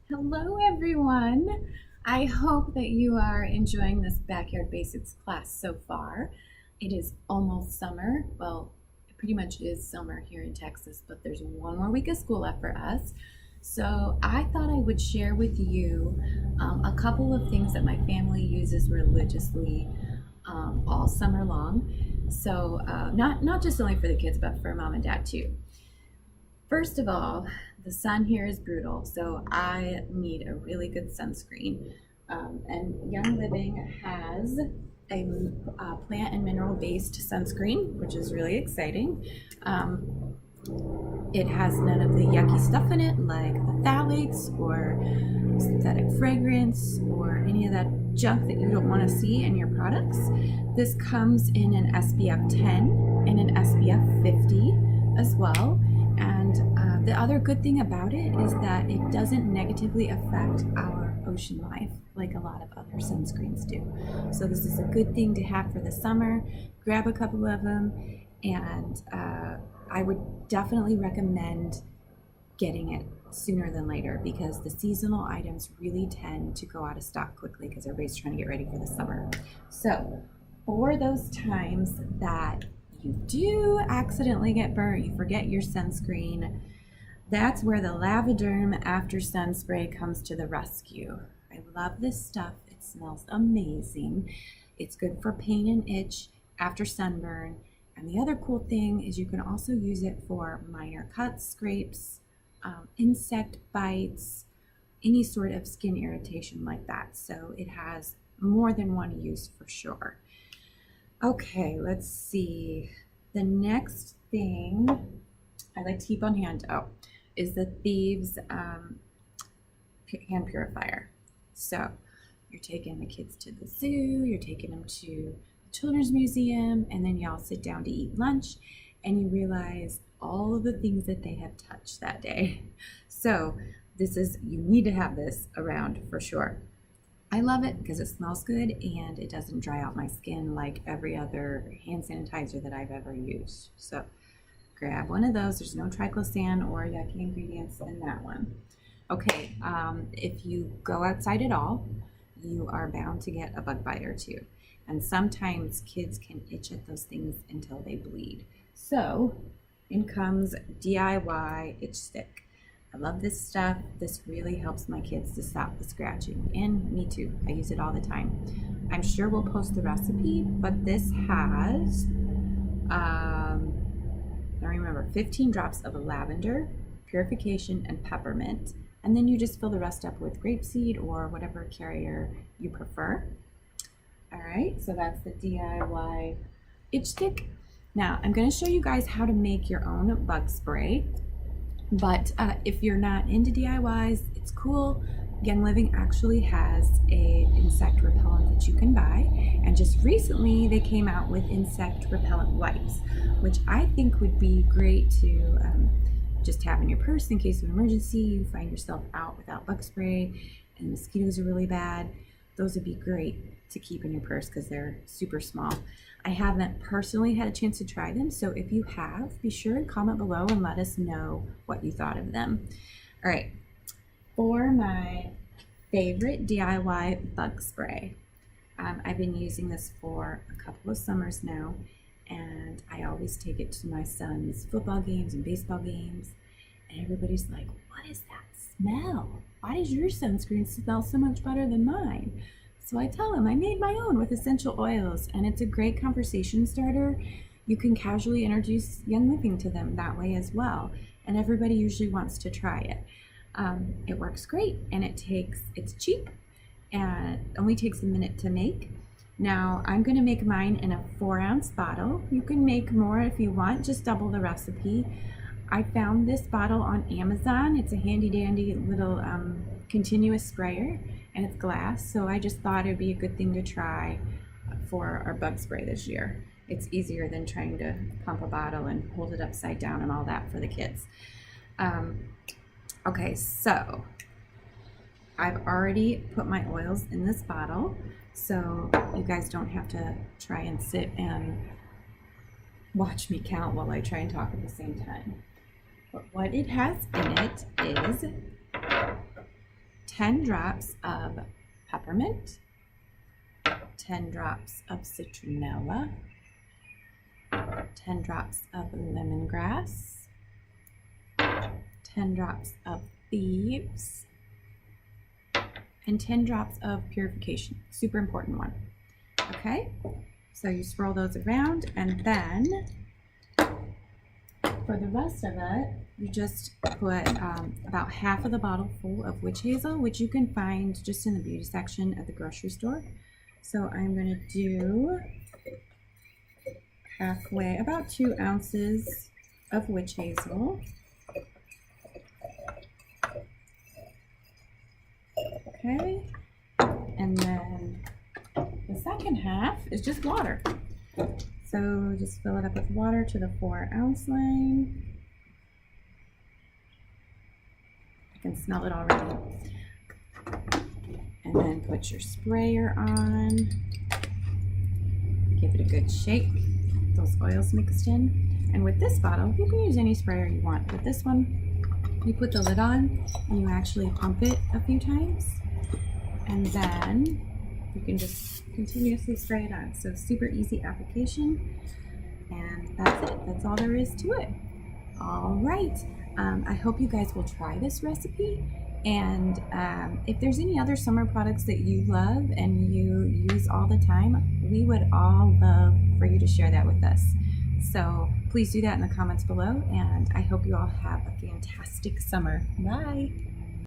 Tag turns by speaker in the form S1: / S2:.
S1: Hello, everyone. I hope that you are enjoying this Backyard Basics class so far. It is almost summer. Well, it pretty much is summer here in Texas, but there's one more week of school left for us. So I thought I would share with you a couple of things that my family uses religiously all summer long. So not just only for the kids, but for mom and dad too. First of all, the sun here is brutal, so I need a really good sunscreen. And Young Living has a plant and mineral based sunscreen, which is really exciting. It has none of the yucky stuff in it, like the phthalates or synthetic fragrance or any of that junk that you don't want to see in your products. This comes in an SPF 10 and an SPF 50 as well. And the other good thing about it is that it doesn't negatively affect our ocean life like a lot of other sunscreens do. So this is a good thing to have for the summer. Grab a couple of them, and I would definitely recommend getting it sooner than later because the seasonal items really tend to go out of stock quickly because everybody's trying to get ready for the summer. So for those times that you do accidentally get burnt, you forget your sunscreen, that's where the Lavaderm After Sun Spray comes to the rescue. I love this stuff. It smells amazing. It's good for pain and itch after sunburn. And the other cool thing is you can also use it for minor cuts, scrapes, insect bites, any sort of skin irritation like that. So it has more than one use for sure. Okay, let's see. The next thing I like to keep on hand is the Thieves hand purifier. So you're taking the kids to the zoo, you're taking them to the children's museum, and then y'all sit down to eat lunch and you realize all of the things that they have touched that day. So you need to have this around for sure. I love it because it smells good and it doesn't dry out my skin like every other hand sanitizer that I've ever used. So grab one of those. There's no triclosan or yucky ingredients in that one. Okay, if you go outside at all, you are bound to get a bug bite or two. And sometimes kids can itch at those things until they bleed. So in comes DIY itch stick. I love this stuff. This really helps my kids to stop the scratching, and me too. I use it all the time. I'm sure we'll post the recipe, but this has, I remember, 15 drops of lavender, purification, and peppermint, and then you just fill the rest up with grapeseed or whatever carrier you prefer. All right, so that's the DIY itch stick. Now, I'm going to show you guys how to make your own bug spray. But if you're not into DIYs, it's cool. Young Living actually has a insect repellent that you can buy. And just recently, they came out with insect repellent wipes, which I think would be great to just have in your purse in case of an emergency. You find yourself out without bug spray and mosquitoes are really bad. Those would be great to keep in your purse because they're super small. I haven't personally had a chance to try them, so if you have, be sure and comment below and let us know what you thought of them. All right, for my favorite DIY bug spray, I've been using this for a couple of summers now, and I always take it to my son's football games and baseball games, and everybody's like, what is that smell? Why does your sunscreen smell so much better than mine? So I tell them I made my own with essential oils, and it's a great conversation starter. You can casually introduce Young Living to them that way as well, and everybody usually wants to try it. It works great, and it's cheap, and it only takes a minute to make. Now I'm going to make mine in a 4-ounce bottle. You can make more if you want, just double the recipe. I found this bottle on Amazon. It's a handy dandy little continuous sprayer, and it's glass, so I just thought it'd be a good thing to try for our bug spray this year. It's easier than trying to pump a bottle and hold it upside down and all that for the kids. Okay, so I've already put my oils in this bottle, so you guys don't have to try and sit and watch me count while I try and talk at the same time. But what it has in it is 10 drops of peppermint, 10 drops of citronella, 10 drops of lemongrass, 10 drops of thieves, and 10 drops of purification. Super important one. Okay, so you swirl those around, and then for the rest of it, you just put about half of the bottle full of witch hazel, which you can find just in the beauty section at the grocery store. So I'm going to do halfway, about 2 ounces of witch hazel. Okay, and then the second half is just water. So just fill it up with water to the 4-ounce line. I can smell it already. And then put your sprayer on. Give it a good shake. Those oils mixed in. And with this bottle, you can use any sprayer you want. With this one, you put the lid on and you actually pump it a few times. And then you can just continuously spray it on. So super easy application. And that's it. That's all there is to it. All right. I hope you guys will try this recipe. And if there's any other summer products that you love and you use all the time, we would all love for you to share that with us. So please do that in the comments below. And I hope you all have a fantastic summer. Bye.